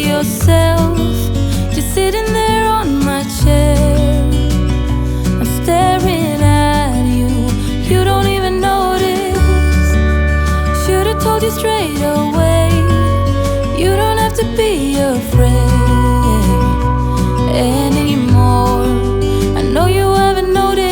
yourself, just sitting there on my chair. I'm staring at you, you don't even notice. Should've told you straight away, you don't have to be afraid anymore. I know you haven't noticed.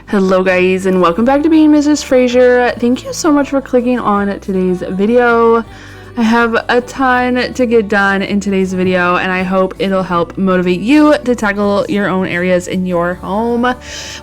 Hello guys, and welcome back to Being Mrs. Fraser. Thank you so much for clicking on today's video. I have a ton to get done in today's video, and I hope it'll help motivate you to tackle your own areas in your home.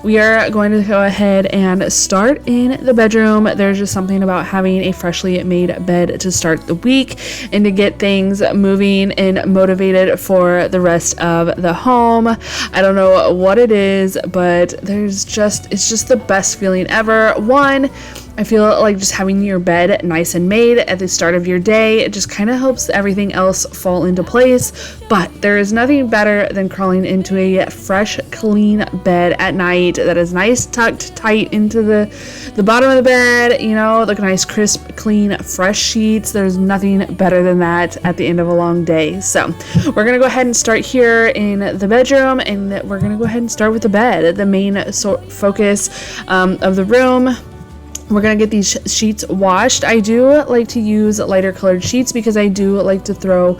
We are going to go ahead and start in the bedroom. There's just something about having a freshly made bed to start the week and to get things moving and motivated for the rest of the home. I don't know what it is, but it's just the best feeling ever. One, I feel like just having your bed nice and made at the start of your day, it just kind of helps everything else fall into place. But there is nothing better than crawling into a fresh, clean bed at night that is nice, tucked tight into the bottom of the bed, you know, like nice, crisp, clean, fresh sheets. There's nothing better than that at the end of a long day. So we're going to go ahead and start here in the bedroom, and we're going to go ahead and start with the bed, the main focus of the room. We're going to get these sheets washed. I do like to use lighter colored sheets because I do like to throw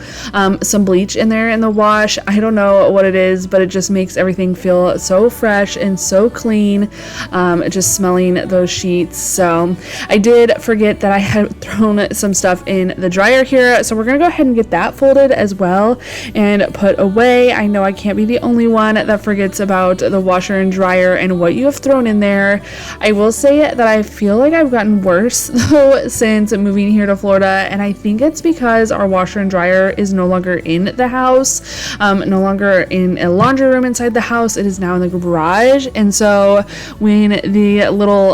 some bleach in there in the wash. I don't know what it is, but it just makes everything feel so fresh and so clean, just smelling those sheets. So I did forget that I had thrown some stuff in the dryer here, so we're going to go ahead and get that folded as well and put away. I know I can't be the only one that forgets about the washer and dryer and what you have thrown in there. I will say that I feel like I've gotten worse though since moving here to Florida, and I think it's because our washer and dryer is no longer in the house, no longer in a laundry room inside the house. It is now in the garage, and so when the little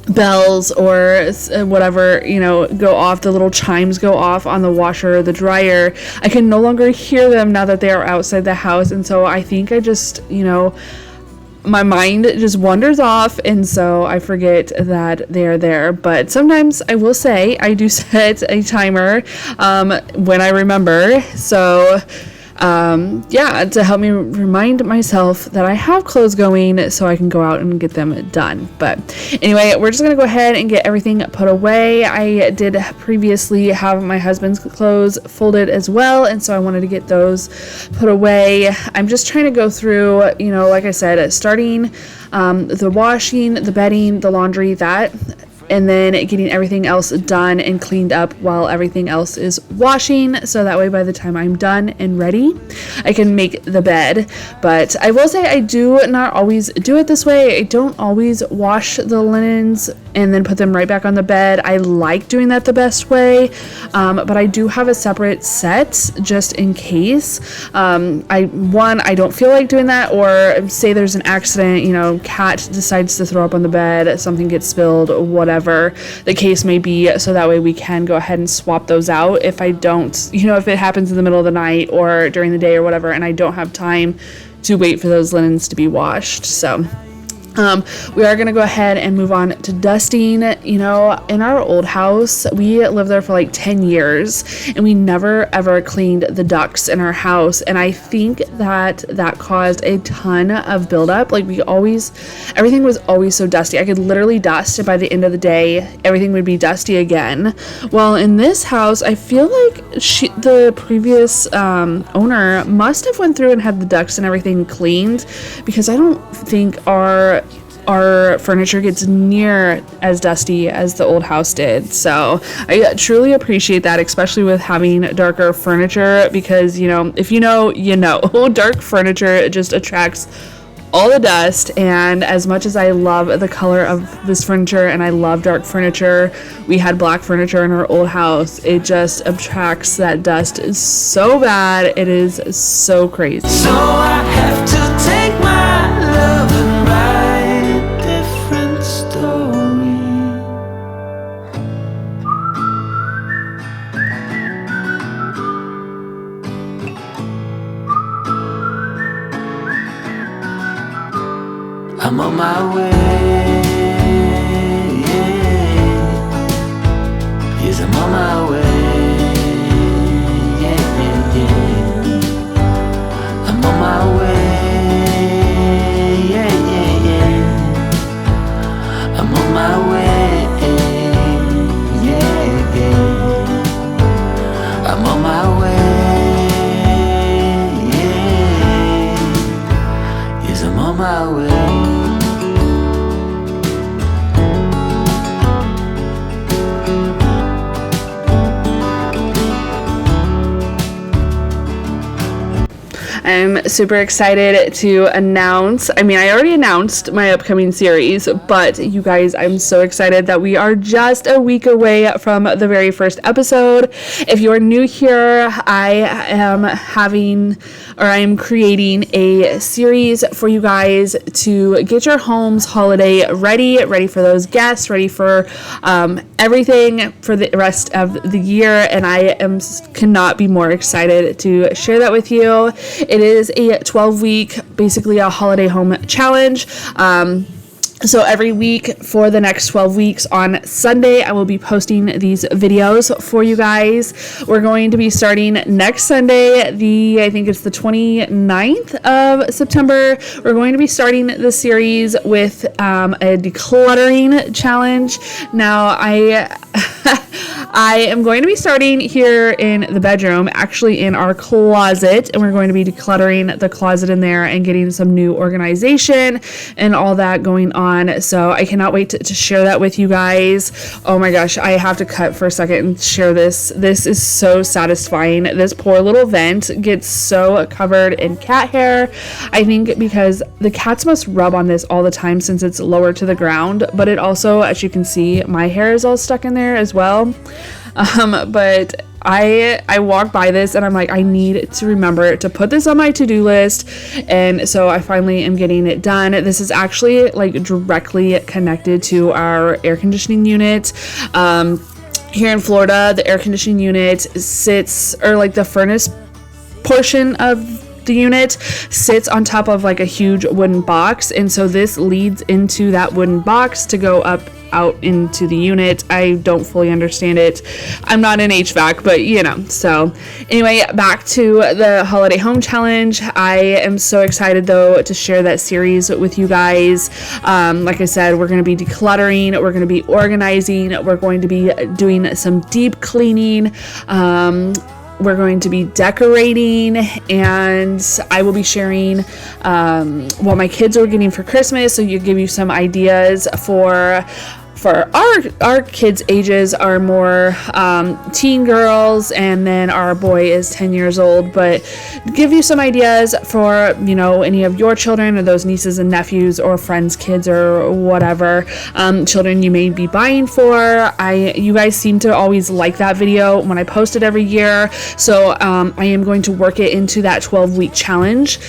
bells or whatever, you know, go off, the little chimes go off on the washer or the dryer, I can no longer hear them now that they are outside the house. And so I think I just, you know, my mind just wanders off, and so I forget that they're there. But sometimes I will say I do set a timer when I remember. So yeah, to help me remind myself that I have clothes going so I can go out and get them done. But anyway, we're just gonna go ahead and get everything put away. I did previously have my husband's clothes folded as well, and so I wanted to get those put away. I'm just trying to go through, you know, like I said, starting the washing, the bedding, the laundry, that, and then getting everything else done and cleaned up while everything else is washing, so that way by the time I'm done and ready, I can make the bed. But I will say I do not always do it this way. I don't always wash the linens and then put them right back on the bed. I like doing that the best way, but I do have a separate set just in case. I don't feel like doing that, or say there's an accident, you know, cat decides to throw up on the bed, something gets spilled, whatever the case may be, so that way we can go ahead and swap those out if I don't, you know, if it happens in the middle of the night or during the day or whatever, and I don't have time to wait for those linens to be washed. So we are going to go ahead and move on to dusting. You know, in our old house, we lived there for like 10 years and we never ever cleaned the ducts in our house. And I think that caused a ton of buildup. Like everything was always so dusty. I could literally dust, and by the end of the day, everything would be dusty again. Well, in this house, I feel like the previous owner must have went through and had the ducts and everything cleaned, because I don't think our furniture gets near as dusty as the old house did. So I truly appreciate that, especially with having darker furniture, because, you know, if you know, you know, dark furniture just attracts all the dust. And as much as I love the color of this furniture and I love dark furniture, we had black furniture in our old house, it just attracts that dust so bad. It is so crazy. So I have to take my love and write a different story. I'm on my way. Yes, I'm on my way. I'm on my way. I'm on my way. I'm on my way. Yes, I'm on my way. I'm super excited to announce, I mean, I already announced my upcoming series, but you guys, I'm so excited that we are just a week away from the very first episode. If you're new here, I am creating a series for you guys to get your homes holiday ready for those guests, ready for everything for the rest of the year, and I cannot be more excited to share that with you. It is a 12-week, basically a holiday home challenge. So every week for the next 12 weeks on Sunday, I will be posting these videos for you guys. We're going to be starting next Sunday, I think it's the 29th of September. We're going to be starting the series with a decluttering challenge. Now, I am going to be starting here in the bedroom, actually in our closet, and we're going to be decluttering the closet in there and getting some new organization and all that going on. So I cannot wait to share that with you guys. Oh my gosh, I have to cut for a second and share this. This is so satisfying. This poor little vent gets so covered in cat hair. I think because the cats must rub on this all the time since it's lower to the ground, but it also, as you can see, my hair is all stuck in there as well. But I walk by this and I'm like, I need to remember to put this on my to-do list. And so I finally am getting it done. This is actually like directly connected to our air conditioning unit. Here in Florida, the air conditioning unit sits, or like the furnace portion of the unit sits on top of like a huge wooden box, and so this leads into that wooden box to go out into the unit. I don't fully understand it. I'm not in HVAC, but you know. So anyway, back to the holiday home challenge. I am so excited though to share that series with you guys. Like I said, we're going to be decluttering, we're going to be organizing, we're going to be doing some deep cleaning, we're going to be decorating, and I will be sharing what my kids are getting for Christmas, so you give you some ideas for our kids' ages are more teen girls, and then our boy is 10 years old, but give you some ideas for, you know, any of your children or those nieces and nephews or friends' kids or whatever children you may be buying for. You guys seem to always like that video when I post it every year, so I am going to work it into that 12-week challenge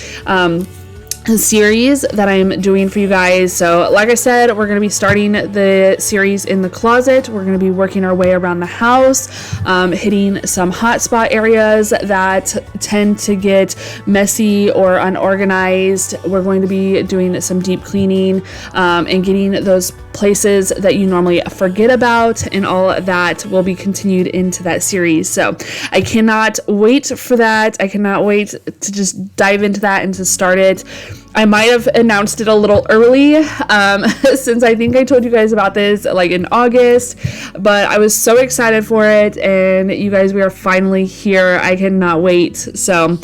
series that I'm doing for you guys. So like I said, we're going to be starting the series in the closet. We're going to be working our way around the house, hitting some hotspot areas that tend to get messy or unorganized. We're going to be doing some deep cleaning and getting those places that you normally forget about, and all that will be continued into that series. So I cannot wait for that. I cannot wait to just dive into that and to start it. I might have announced it a little early since I think I told you guys about this like in August, but I was so excited for it, and you guys, we are finally here. I cannot wait. So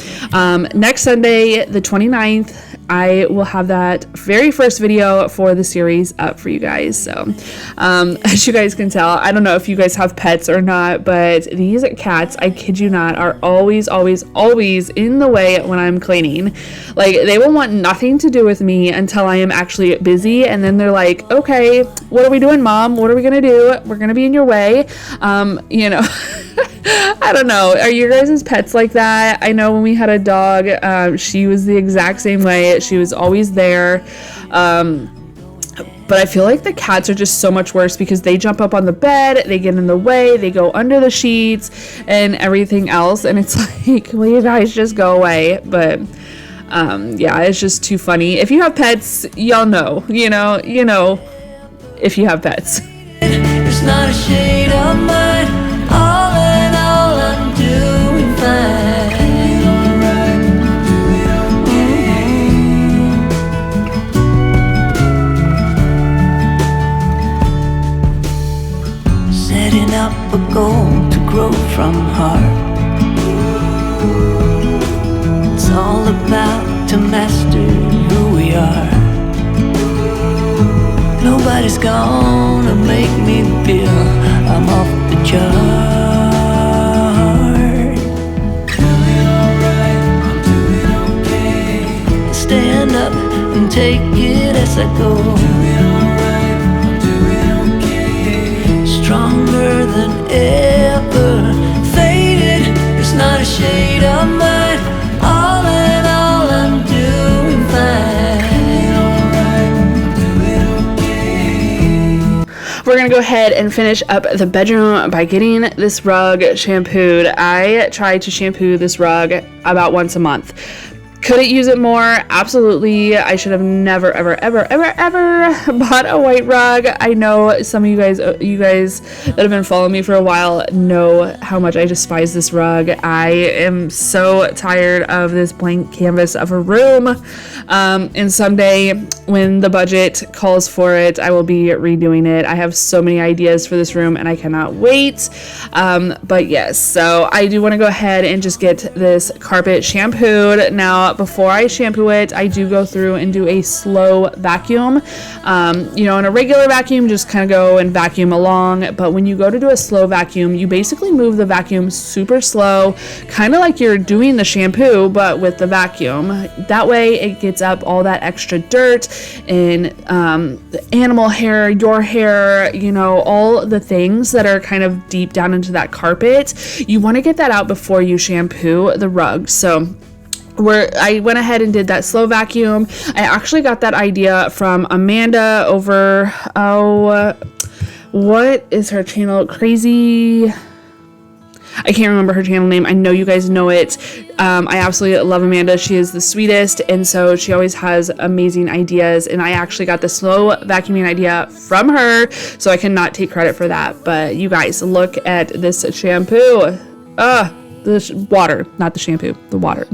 next Sunday, the 29th, I will have that very first video for the series up for you guys. So as you guys can tell, I don't know if you guys have pets or not, but these cats, I kid you not, are always in the way when I'm cleaning. Like, they will want nothing to do with me until I am actually busy, and then they're like, okay, what are we doing, Mom? What are we gonna do? We're gonna be in your way. You know. I don't know. Are your guys' pets like that? I know when we had a dog, she was the exact same way. She was always there. But I feel like the cats are just so much worse because they jump up on the bed, they get in the way, they go under the sheets and everything else. And it's like, will you guys just go away? But Yeah, it's just too funny. If you have pets, y'all know, you know if you have pets. It's not a shade of mine. All in all, I'm doing fine. Setting up a goal to grow from heart. It's all about to master who we are. Nobody's gonna make me feel I'm off the chart. Doing alright, I'm doing okay. Stand up and take it as I go. Doing alright, I'm doing okay. Stronger than ever. Faded, it's not a shade of mine. All in all, I'm doing fine. We're gonna go ahead and finish up the bedroom by getting this rug shampooed. I try to shampoo this rug about once a month. Could it use it more? Absolutely. I should have never, ever bought a white rug. I know some of you guys that have been following me for a while know how much I despise this rug. I am so tired of this blank canvas of a room. And someday when the budget calls for it, I will be redoing it. I have so many ideas for this room and I cannot wait. But yes, so I do want to go ahead and just get this carpet shampooed. Now, before I shampoo it, I do go through and do a slow vacuum. In a regular vacuum, just kind of go and vacuum along. But when you go to do a slow vacuum, you basically move the vacuum super slow, kind of like you're doing the shampoo, but with the vacuum. That way it gets up all that extra dirt and the animal hair, your hair, all the things that are kind of deep down into that carpet. You want to get that out before you shampoo the rug. So I went ahead and did that slow vacuum. I actually got that idea from Amanda over, what is her channel? Crazy. I can't remember her channel name. I know you guys know it. I absolutely love Amanda. She is the sweetest, and so she always has amazing ideas, and I actually got the slow vacuuming idea from her, so I cannot take credit for that. But you guys, look at this shampoo. The water, not the shampoo, the water.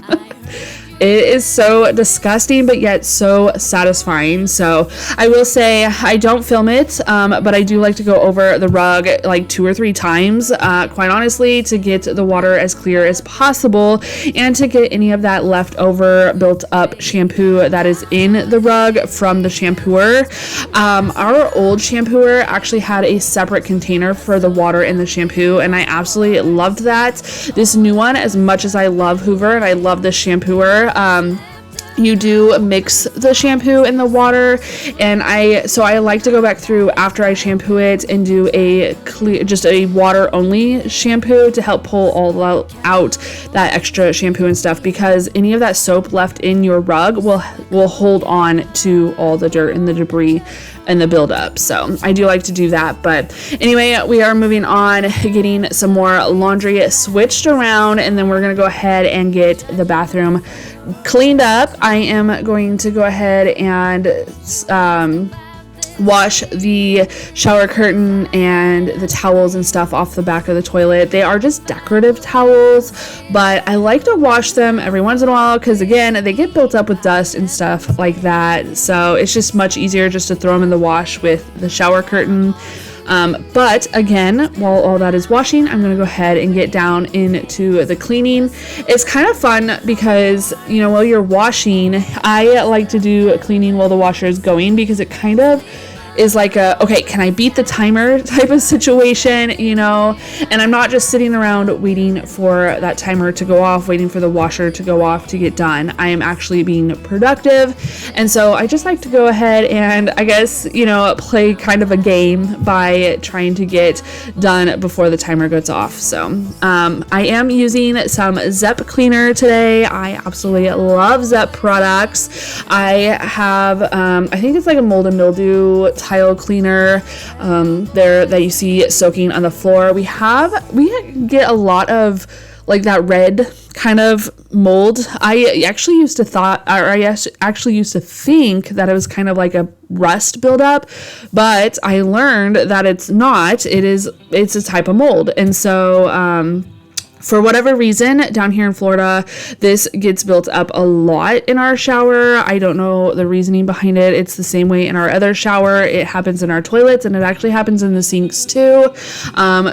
It is so disgusting, but yet so satisfying. So I will say I don't film it, but I do like to go over the rug like 2 or 3 times, quite honestly, to get the water as clear as possible and to get any of that leftover built up shampoo that is in the rug from the shampooer. Our old shampooer actually had a separate container for the water and the shampoo, and I absolutely loved that. This new one, as much as I love Hoover and I love this shampooer, you do mix the shampoo in the water, and I like to go back through after I shampoo it and do just a water only shampoo to help pull all out that extra shampoo and stuff, because any of that soap left in your rug will hold on to all the dirt and the debris and the buildup. So I do like to do that. But anyway, we are moving on, getting some more laundry switched around, and then we're gonna go ahead and get the bathroom cleaned up. I am going to go ahead and wash the shower curtain and the towels and stuff off the back of the toilet. They are just decorative towels, but I like to wash them every once in a while because, again, they get built up with dust and stuff like that. So it's just much easier just to throw them in the wash with the shower curtain. But again, while all that is washing, I'm going to go ahead and get down into the cleaning. It's kind of fun because, while you're washing, I like to do cleaning while the washer is going, because it kind of is like okay, can I beat the timer type of situation, and I'm not just sitting around waiting for that timer to go off, waiting for the washer to go off to get done. I am actually being productive, and so I just like to go ahead and, I guess, play kind of a game by trying to get done before the timer goes off. So I am using some Zep cleaner today. I absolutely love Zep products. I have I think it's like a mold and mildew tile cleaner there that you see soaking on the floor. We get a lot of like that red kind of mold. I actually used to think that it was kind of like a rust buildup, but I learned that it's not. It's a type of mold. And so for whatever reason, down here in Florida, this gets built up a lot in our shower. I don't know the reasoning behind it. It's the same way in our other shower. It happens in our toilets, and it actually happens in the sinks too.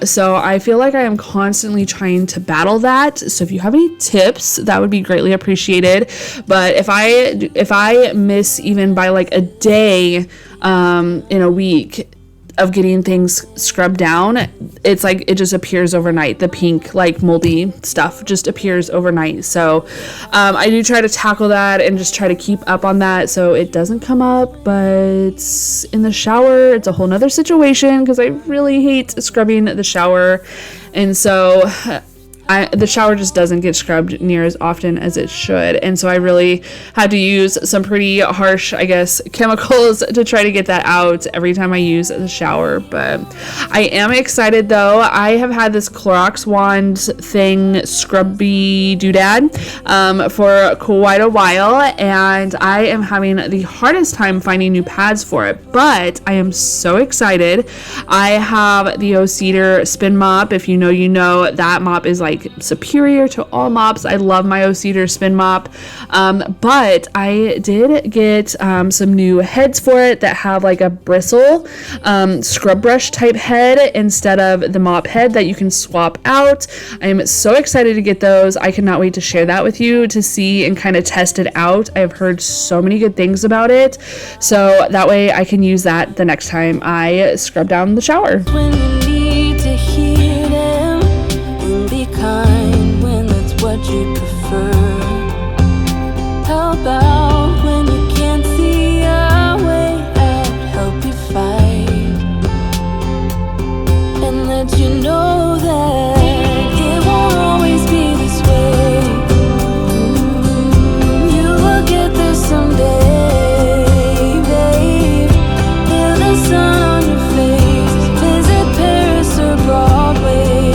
So I feel like I am constantly trying to battle that. So if you have any tips, that would be greatly appreciated. But if I miss even by like a day in a week of getting things scrubbed down, it's like it just appears overnight. The pink like moldy stuff just appears overnight. So I do try to tackle that and just try to keep up on that so it doesn't come up. But in the shower, it's a whole nother situation because I really hate scrubbing the shower. And so the shower just doesn't get scrubbed near as often as it should. And so I really had to use some pretty harsh, I guess, chemicals to try to get that out every time I use the shower. But I am excited though. I have had this Clorox wand thing, scrubby doodad, for quite a while, and I am having the hardest time finding new pads for it. But I am so excited. I have the O-Cedar spin mop. If you know, you know. That mop is like superior to all mops. I love my O-Cedar spin mop, but I did get some new heads for it that have like a bristle scrub brush type head instead of the mop head that you can swap out. I am so excited to get those. I cannot wait to share that with you to see and kind of test it out. I've heard so many good things about it, so that way I can use that the next time I scrub down the shower. When you need to hear them and be kind when that's what you prefer. How about when you can't see a way out, help you fight and let you know that it won't always be this way. You will get there someday, babe. Feel the sun on your face, visit Paris or Broadway,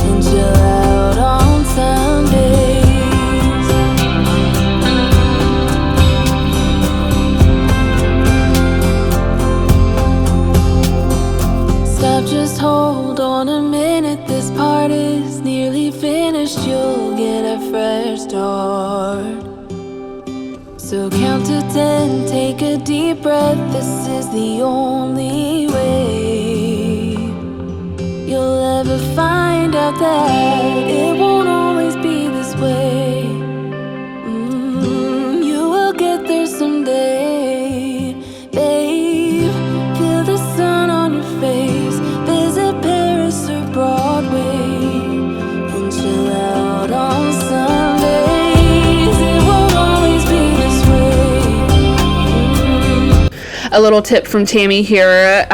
and chill out on Sundays. Stop, just hold on a minute. This part is nearly finished. You'll get a fresh start. So count to 10, take a deep breath. This is the only way you'll ever find out that it won't always be this way. You will get there someday, babe. Feel the sun on your face, visit Paris or Broadway, and chill out on Sundays. It won't always be this way. A little tip from Tammy here.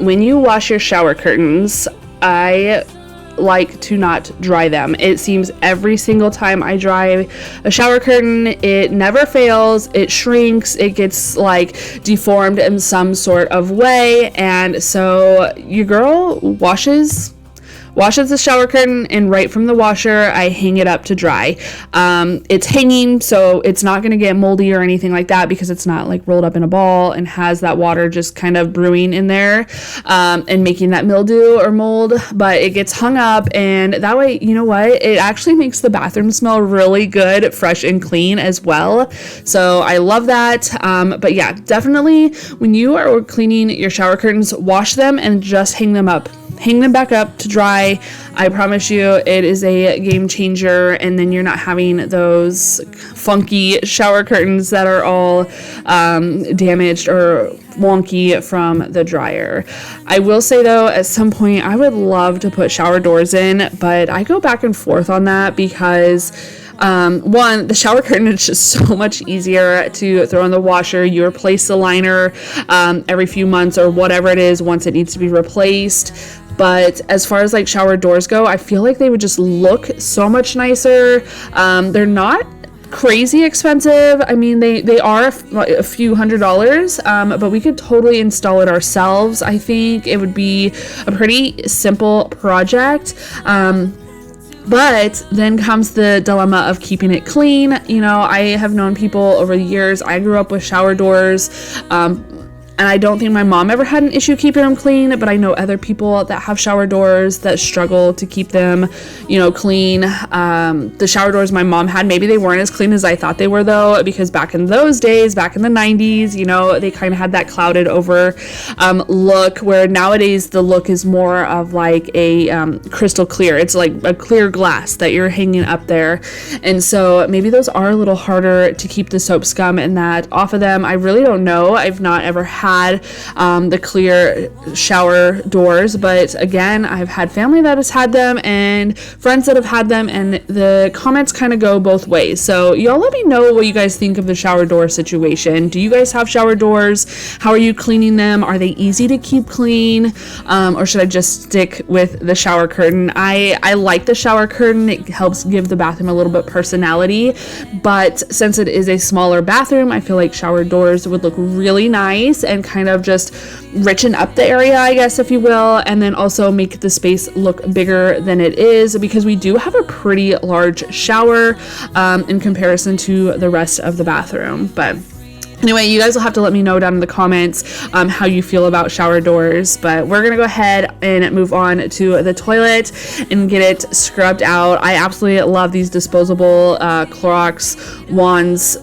When you wash your shower curtains, I like to not dry them. It seems every single time I dry a shower curtain, it never fails. It shrinks. It gets like deformed in some sort of way. And so your girl washes the shower curtain, and right from the washer, I hang it up to dry. It's hanging, so it's not going to get moldy or anything like that because it's not like rolled up in a ball and has that water just kind of brewing in there and making that mildew or mold, but it gets hung up, and that way, you know what? It actually makes the bathroom smell really good, fresh and clean as well. So I love that. But yeah, definitely when you are cleaning your shower curtains, wash them and just hang them up. Hang them back up to dry. I promise you it is a game changer, and then you're not having those funky shower curtains that are all damaged or wonky from the dryer. I will say though, at some point I would love to put shower doors in, but I go back and forth on that because one, the shower curtain is just so much easier to throw in the washer. You replace the liner every few months or whatever it is once it needs to be replaced. But as far as like shower doors go, I feel like they would just look so much nicer. They're not crazy expensive. I mean, they are a few $100s, but we could totally install it ourselves. I think it would be a pretty simple project. But then comes the dilemma of keeping it clean. You know, I have known people over the years. I grew up with shower doors, and I don't think my mom ever had an issue keeping them clean, but I know other people that have shower doors that struggle to keep them, you know, clean. The shower doors my mom had, maybe they weren't as clean as I thought they were though, because back in those days, back in the 90s, you know, they kind of had that clouded over look, where nowadays the look is more of like a crystal clear. It's like a clear glass that you're hanging up there. And so maybe those are a little harder to keep the soap scum and that off of them. I really don't know. I've not ever had the clear shower doors, but again, I've had family that has had them and friends that have had them, and the comments kind of go both ways. So y'all let me know what you guys think of the shower door situation. Do you guys have shower doors? How are you cleaning them? Are they easy to keep clean? Or should I just stick with the shower curtain? I like the shower curtain. It helps give the bathroom a little bit personality, but since it is a smaller bathroom, I feel like shower doors would look really nice and kind of just richen up the area, I guess, if you will, and then also make the space look bigger than it is, because we do have a pretty large shower in comparison to the rest of the bathroom. But anyway, you guys will have to let me know down in the comments how you feel about shower doors. But we're gonna go ahead and move on to the toilet and get it scrubbed out. I absolutely love these disposable Clorox wands.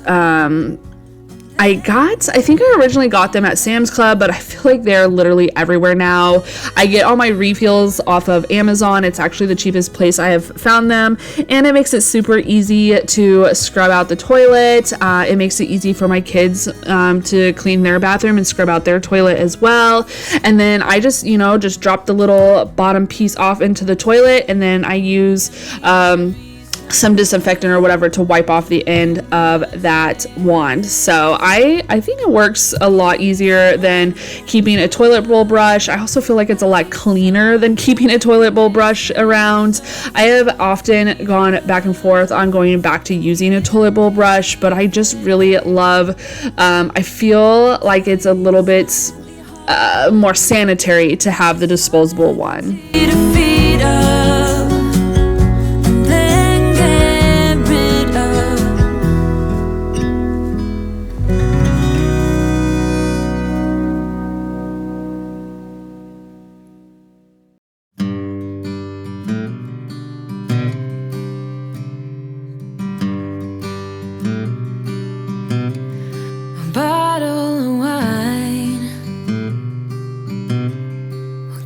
I think I originally got them at Sam's Club, but I feel like they're literally everywhere now. I get all my refills off of Amazon. It's actually the cheapest place I have found them, and it makes it super easy to scrub out the toilet. It makes it easy for my kids to clean their bathroom and scrub out their toilet as well. And then I just, you know, just drop the little bottom piece off into the toilet, and then I use some disinfectant or whatever to wipe off the end of that wand. So I think it works a lot easier than keeping a toilet bowl brush. I also feel like it's a lot cleaner than keeping a toilet bowl brush around. I have often gone back and forth on going back to using a toilet bowl brush, but I just really love, I feel like it's a little bit more sanitary to have the disposable one.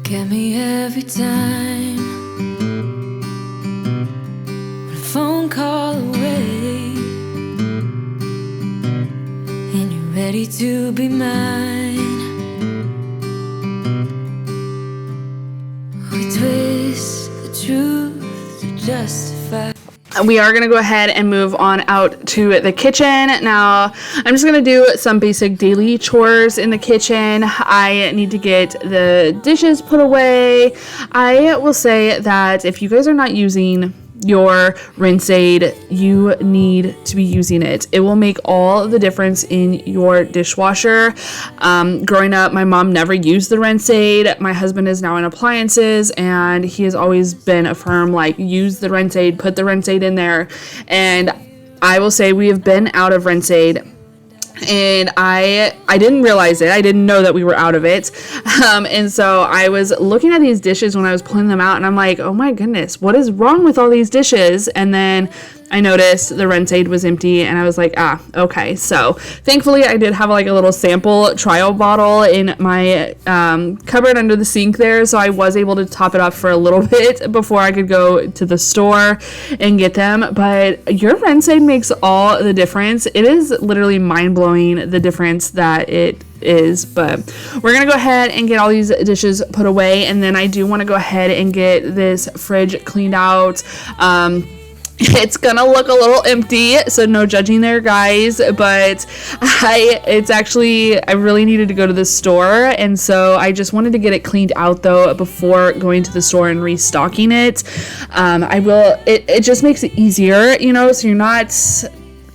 Get me every time, one phone call away, and you're ready to be mine. We twist the truth to justify. We are going to go ahead and move on out to the kitchen. Now, I'm just going to do some basic daily chores in the kitchen. I need to get the dishes put away. I will say that if you guys are not using your rinse aid, you need to be using it. It will make all the difference in your dishwasher. Growing up, my mom never used the rinse aid. My husband is now in appliances, and he has always been a firm like, use the rinse aid, put the rinse aid in there. And I will say we have been out of rinse aid, and I didn't realize it. I didn't know that we were out of it. And so I was looking at these dishes when I was pulling them out, and I'm like, oh my goodness, what is wrong with all these dishes? And then I noticed the rinse aid was empty, and I was like, okay. So thankfully I did have like a little sample trial bottle in my cupboard under the sink there. So I was able to top it up for a little bit before I could go to the store and get them. But your rinse aid makes all the difference. It is literally mind-blowing the difference that it is. But we're gonna go ahead and get all these dishes put away, and then I do want to go ahead and get this fridge cleaned out. It's gonna look a little empty, so no judging there, guys, but I really needed to go to the store, and so I just wanted to get it cleaned out though before going to the store and restocking it. It just makes it easier, you know, so you're not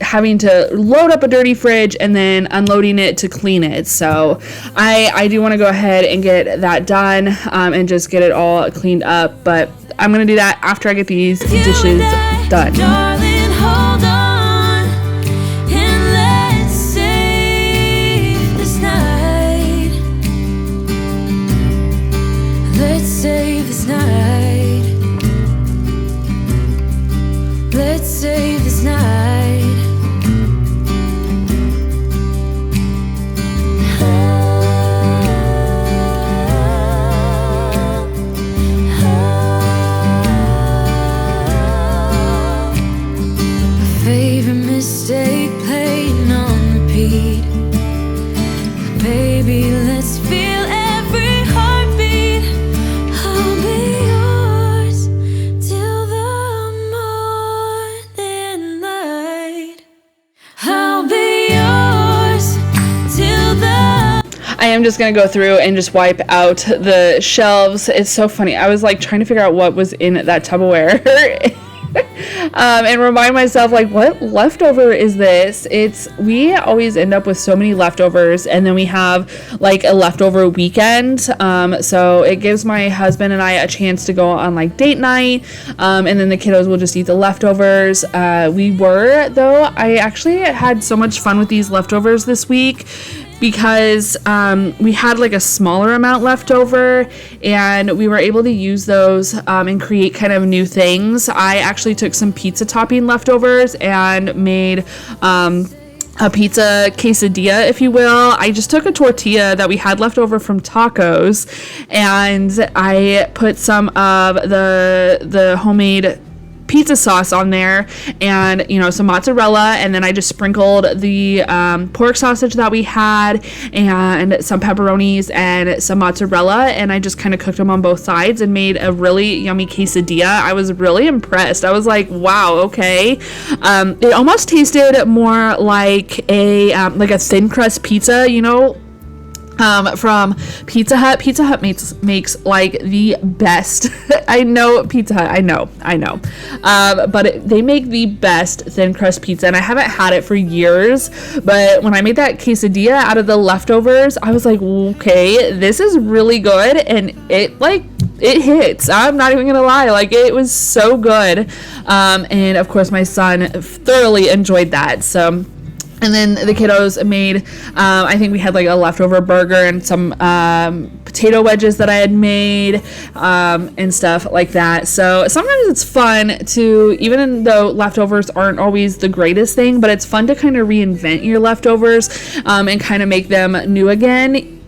having to load up a dirty fridge and then unloading it to clean it. So I do want to go ahead and get that done and just get it all cleaned up. But I'm gonna do that after I get these dishes done. Darling, hold on and let's save this night. Let's save this night. Let's save this night. Favorite mistake playing on repeat. Baby, let's feel every heartbeat. I'll be yours till the morning light. I'll be yours till the... I am just gonna go through and just wipe out the shelves. It's so funny. I was like trying to figure out what was in that Tupperware. And remind myself, like, what leftover is this? We always end up with so many leftovers, and then we have like a leftover weekend. So it gives my husband and I a chance to go on like date night, and then the kiddos will just eat the leftovers. I actually had so much fun with these leftovers this week, because we had like a smaller amount left over, and we were able to use those and create kind of new things. I actually took some pizza topping leftovers and made a pizza quesadilla, if you will. I just took a tortilla that we had left over from tacos, and I put some of the homemade pizza sauce on there, and some mozzarella, and then I just sprinkled the pork sausage that we had and some pepperonis and some mozzarella, and I just kind of cooked them on both sides and made a really yummy quesadilla. I was really impressed. I was like, wow, okay. It almost tasted more like a thin crust pizza, from Pizza Hut. Pizza Hut makes like the best. I know Pizza Hut. I know. But they make the best thin crust pizza, and I haven't had it for years. But when I made that quesadilla out of the leftovers, I was like, okay, this is really good, and it hits. I'm not even gonna lie. Like, it was so good. And of course, my son thoroughly enjoyed that. So. And then the kiddos made, I think we had like a leftover burger and some potato wedges that I had made, and stuff like that. So sometimes it's fun to, even though leftovers aren't always the greatest thing, but it's fun to kind of reinvent your leftovers and kind of make them new again,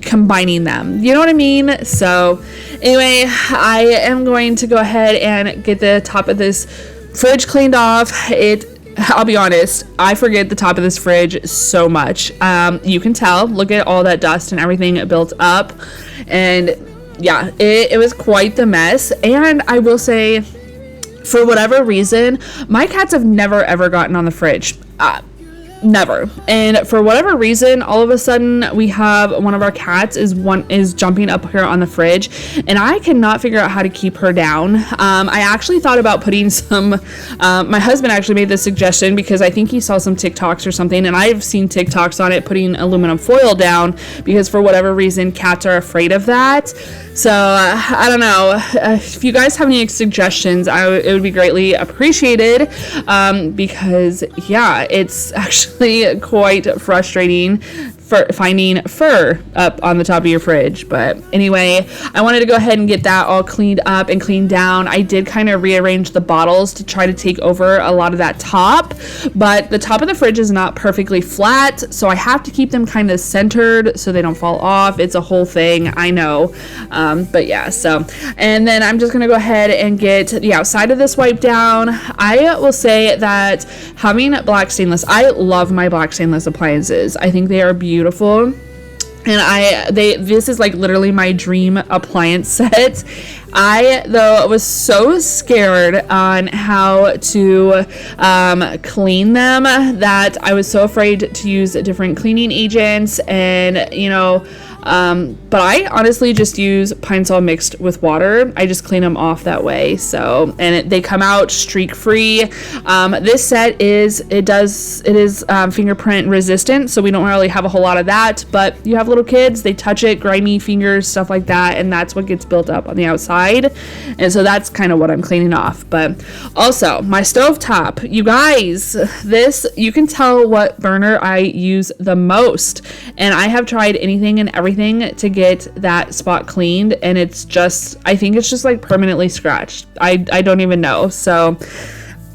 combining them. You know what I mean? So anyway, I am going to go ahead and get the top of this fridge cleaned off. I'll be honest, I forget the top of this fridge so much. You can tell, look at all that dust and everything built up, and yeah, it was quite the mess. And I will say, for whatever reason, my cats have never ever gotten on the fridge. Never. And for whatever reason, all of a sudden we have one of our cats is jumping up here on the fridge, and I cannot figure out how to keep her down. I actually thought about putting some, my husband actually made this suggestion because I think he saw some TikToks or something, and I've seen TikToks on it, putting aluminum foil down, because for whatever reason cats are afraid of that. So I don't know, if you guys have any suggestions, it would be greatly appreciated, because yeah, it's actually quite frustrating for finding fur up on the top of your fridge. But anyway, I wanted to go ahead and get that all cleaned up and cleaned down. I did kind of rearrange the bottles to try to take over a lot of that top, but the top of the fridge is not perfectly flat, so I have to keep them kind of centered so they don't fall off. It's a whole thing, I know. But yeah, so, and then I'm just gonna go ahead and get the outside of this wiped down. I will say that having black stainless, I love my black stainless appliances. I think they are beautiful. And this is like literally my dream appliance set. I, though, was so scared on how to clean them that I was so afraid to use different cleaning agents, and But I honestly just use Pine Sol mixed with water. I just clean them off that way. So, and they come out streak free. This set is fingerprint resistant, so we don't really have a whole lot of that, but you have little kids, they touch it, grimy fingers, stuff like that, and that's what gets built up on the outside. And so that's kind of what I'm cleaning off. But also my stovetop, you guys, this, you can tell what burner I use the most, and I have tried anything and everything to get that spot cleaned, and it's just, I think it's just like permanently scratched. I don't even know. So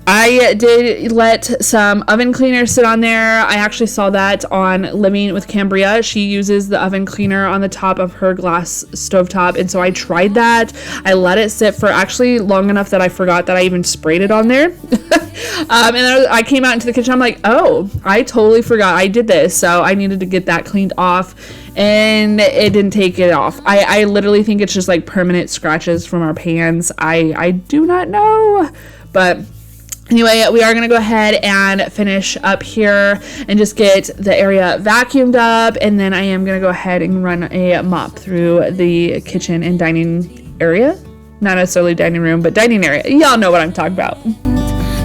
I did let some oven cleaner sit on there. I actually saw that on Living with Cambria. She uses the oven cleaner on the top of her glass stovetop, and so I tried that. I let it sit for actually long enough that I forgot that I even sprayed it on there. And then I came out into the kitchen. I'm like, oh, I totally forgot I did this. So I needed to get that cleaned off, and it didn't take it off. I literally think it's just like permanent scratches from our pans. I do not know, but anyway, we are going to go ahead and finish up here and just get the area vacuumed up, and then I am going to go ahead and run a mop through the kitchen and dining area. Not necessarily dining room, but dining area. Y'all know what I'm talking about.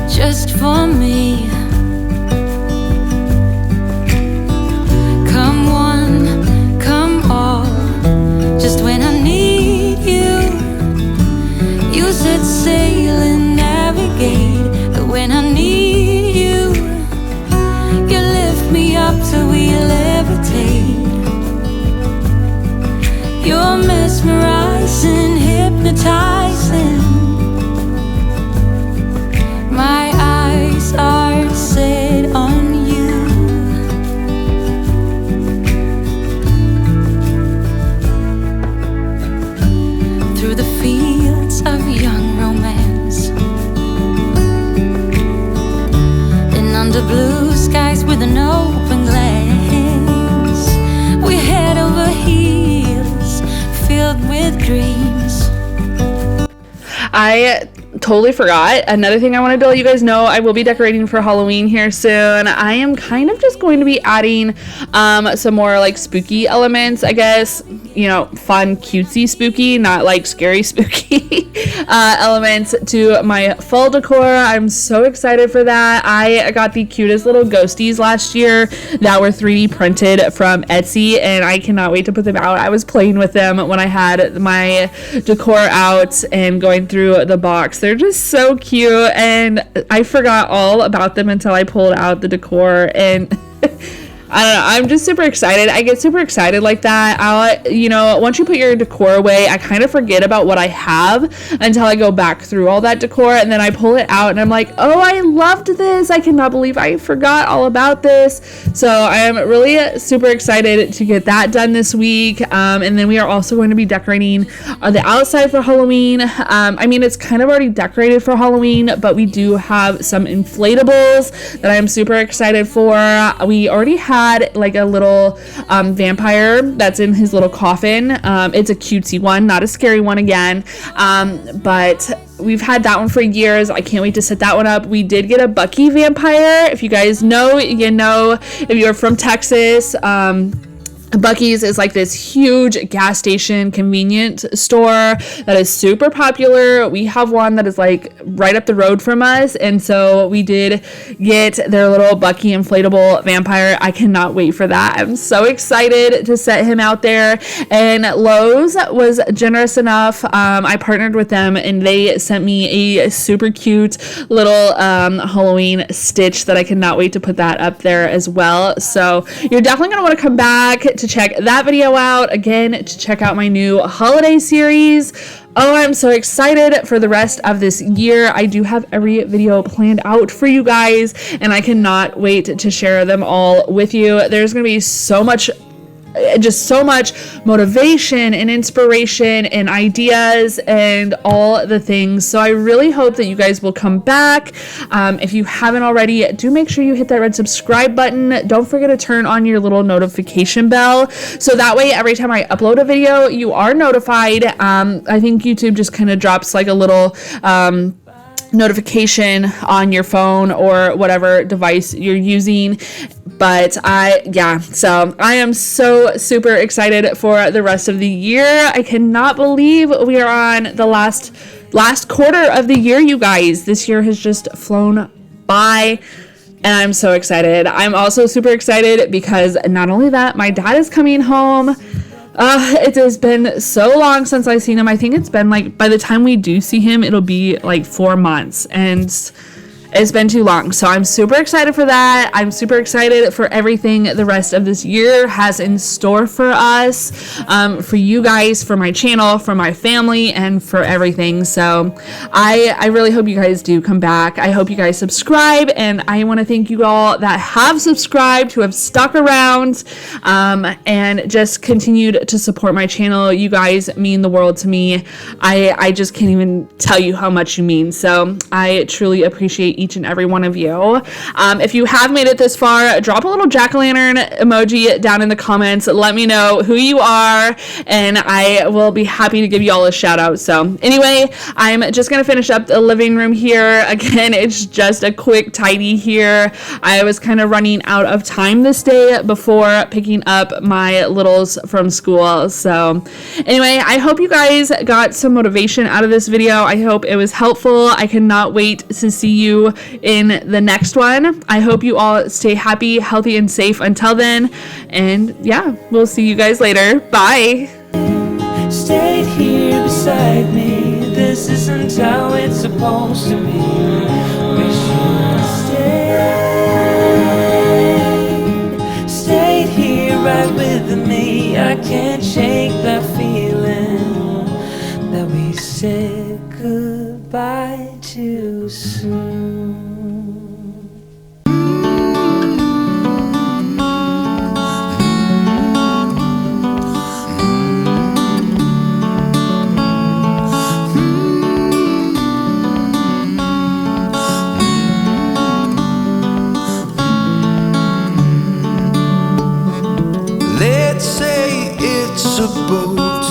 Just for me. Come one, come all. Just when I need you. You set sail and navigate. But when I need you, you lift me up till we levitate. You're mesmerizing, hypnotizing. My eyes are set on you. Through the fields of young romance, and under blue skies with an open glance, we head over heels, filled with dreams. I totally forgot. Another thing I wanted to let you guys know, I will be decorating for Halloween here soon. I am kind of just going to be adding some more like spooky elements, I guess, you know, fun, cutesy spooky, not like scary spooky elements to my fall decor. I'm so excited for that. I got the cutest little ghosties last year that were 3D printed from Etsy, and I cannot wait to put them out. I was playing with them when I had my decor out and going through the box. They're just so cute, and I forgot all about them until I pulled out the decor, and I don't know, I'm just super excited. I get super excited like that. You know, once you put your decor away, I kind of forget about what I have until I go back through all that decor, and then I pull it out and I'm like, oh, I loved this. I cannot believe I forgot all about this. So I am really super excited to get that done this week. And then we are also going to be decorating the outside for Halloween. I mean, it's kind of already decorated for Halloween, but we do have some inflatables that I'm super excited for. We already had like a little vampire that's in his little coffin. It's a cutesy one, not a scary one again, but we've had that one for years. I can't wait to set that one up. We did get a Bucky vampire. If you guys know, you know. If you're from Texas, Buc-ee's is like this huge gas station convenience store that is super popular. We have one that is like right up the road from us, and so we did get their little Buc-ee inflatable vampire. I cannot wait for that. I'm so excited to set him out there. And Lowe's was generous enough. I partnered with them, and they sent me a super cute little Halloween stitch that I cannot wait to put that up there as well. So you're definitely going to want to come back to check that video out. Again, to check out my new holiday series. Oh, I'm so excited for the rest of this year. I do have every video planned out for you guys, and I cannot wait to share them all with you. There's going to be so much motivation and inspiration and ideas and all the things. So I really hope that you guys will come back. If you haven't already, do make sure you hit that red subscribe button. Don't forget to turn on your little notification bell, so that way every time I upload a video, you are notified. I think YouTube just kind of drops like a little notification on your phone or whatever device you're using. But so I am so super excited for the rest of the year. I cannot believe we are on the last quarter of the year, you guys. This year has just flown by, and I'm so excited. I'm also super excited because not only that, my dad is coming home. It has been so long since I've seen him. I think it's been like, by the time we do see him, it'll be like 4 months, and it's been too long. So I'm super excited for that. I'm super excited for everything the rest of this year has in store for us, for you guys, for my channel, for my family, and for everything. So I really hope you guys do come back. I hope you guys subscribe, and I want to thank you all that have subscribed, who have stuck around, and just continued to support my channel. You guys mean the world to me. I just can't even tell you how much you mean. So I truly appreciate each and every one of you. If you have made it this far, drop a little jack-o'-lantern emoji down in the comments. Let me know who you are, and I will be happy to give you all a shout out. So anyway, I'm just gonna finish up the living room here. Again, it's just a quick tidy here. I was kind of running out of time this day before picking up my littles from school. So anyway, I hope you guys got some motivation out of this video. I hope it was helpful. I cannot wait to see you in the next one. I hope you all stay happy, healthy, and safe until then. And yeah, we'll see you guys later. Bye. Stayed here beside me. This isn't how it's supposed to be. Wish you stayed here right with me. I can't shake that feeling that we said goodbye too soon. Let's say it's a boat